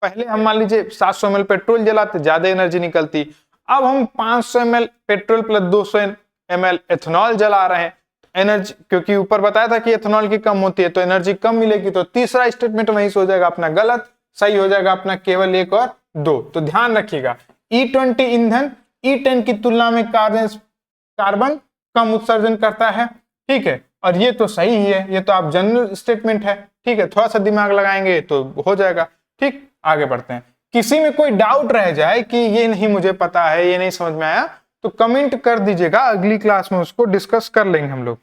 पहले हम मान लीजिए 700 ml पेट्रोल जलाते, ज्यादा एनर्जी निकलती, अब हम 500 ml petrol plus 200 ml ethanol जला रहे हैं, एनर्जी क्योंकि ऊपर बताया था कि एथेनॉल की कम होती है तो एनर्जी कम मिलेगी, तो तीसरा स्टेटमेंट वहीं से हो जाएगा अपना गलत, सही हो जाएगा अपना केवल 1 और 2। तो ध्यान रखिएगा E20 ईंधन E10 की तुलना में कार्बन कम उत्सर्जन करता है। ठीक है, और ये तो सही ही है, ये तो आप जनरल स्टेटमेंट है। ठीक है, थोड़ा सा दिमाग लगाएंगे तो हो जाएगा। ठीक, आगे बढ़ते हैं। किसी में कोई डाउट रह जाए कि ये नहीं मुझे पता है, ये नहीं समझ में आया, तो कमेंट कर दीजिएगा, अगली क्लास में उसको डिस्कस कर लेंगे हम लोग।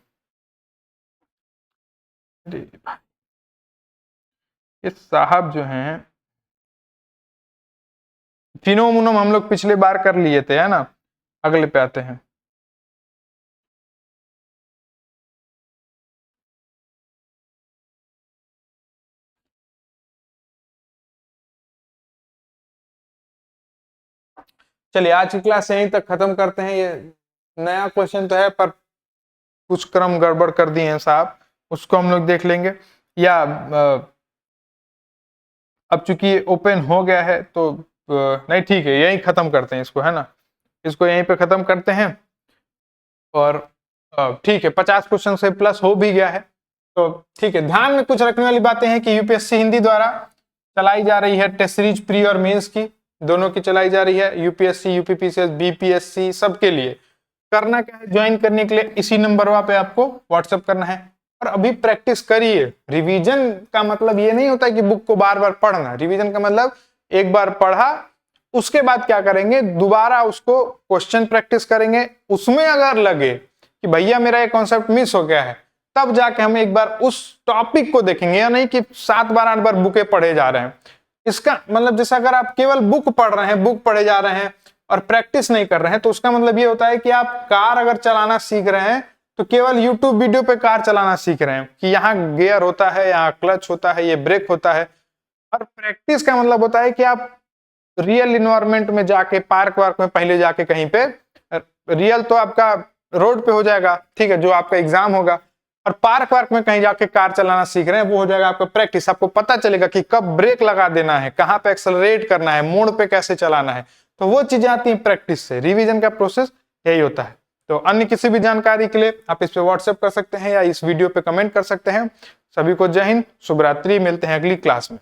ये साहब जो हैं फिनोमिनम हम लोग पिछले बार कर लिए थे, है ना, अगले पे आते हैं। चलिए आज की क्लास यहीं तक खत्म करते हैं। ये नया क्वेश्चन तो है पर कुछ क्रम गड़बड़ कर दिए हैं साहब, उसको हम लोग देख लेंगे, या अब चूंकि ओपन हो गया है तो नहीं, ठीक है यहीं खत्म करते हैं इसको, है ना, इसको यहीं पे खत्म करते हैं। और ठीक है 50 क्वेश्चन से प्लस हो भी गया है, तो ठीक है। ध्यान में कुछ रखने वाली बातें हैं कि यूपीएससी हिंदी द्वारा चलाई जा रही है टेस्ट सीरीज, प्री और मेंस की दोनों की चलाई जा रही है, यूपीएससी यूपीपीसीएस बीपीएससी सबके लिए। करना क्या है, ज्वाइन करने के लिए इसी नंबर पे आपको व्हाट्सएप करना है और अभी प्रैक्टिस करिए। रिवीजन का मतलब ये नहीं होता कि बुक को बार बार पढ़ना, रिवीजन का मतलब एक बार पढ़ा उसके बाद क्या करेंगे, दोबारा उसको क्वेश्चन प्रैक्टिस करेंगे, उसमें अगर लगे कि भैया मेरा ये कॉन्सेप्ट मिस हो गया है, तब जाके हम एक बार उस टॉपिक को देखेंगे, या नहीं कि 7 बार 8 बार बुकें पढ़े जा रहे हैं। इसका मतलब जैसे अगर आप केवल बुक पढ़ रहे हैं, बुक पढ़े जा रहे हैं और प्रैक्टिस नहीं कर रहे हैं, तो उसका मतलब ये होता है कि आप कार अगर चलाना सीख रहे हैं तो केवल यूट्यूब वीडियो पे कार चलाना सीख रहे हैं कि यहाँ गियर होता है, यहाँ क्लच होता है, ये ब्रेक होता है। और प्रैक्टिस का मतलब होता है कि आप रियल इन्वायरमेंट में जाके, पार्क वार्क में पहले जाके कहीं पे, रियल तो आपका रोड पे हो जाएगा, ठीक है, जो आपका एग्जाम होगा, और पार्क वार्क में कहीं जाके कार चलाना सीख रहे हैं, वो हो जाएगा आपका प्रैक्टिस। आपको पता चलेगा कि कब ब्रेक लगा देना है, कहाँ पे एक्सेलरेट करना है, मोड़ पे कैसे चलाना है, तो वो चीजें आती हैं प्रैक्टिस से। रिवीजन का प्रोसेस यही होता है। तो अन्य किसी भी जानकारी के लिए आप इस पे व्हाट्सएप कर सकते हैं या इस वीडियो पे कमेंट कर सकते हैं। सभी को जय हिंद, शुभ रात्रि, मिलते हैं अगली क्लास में।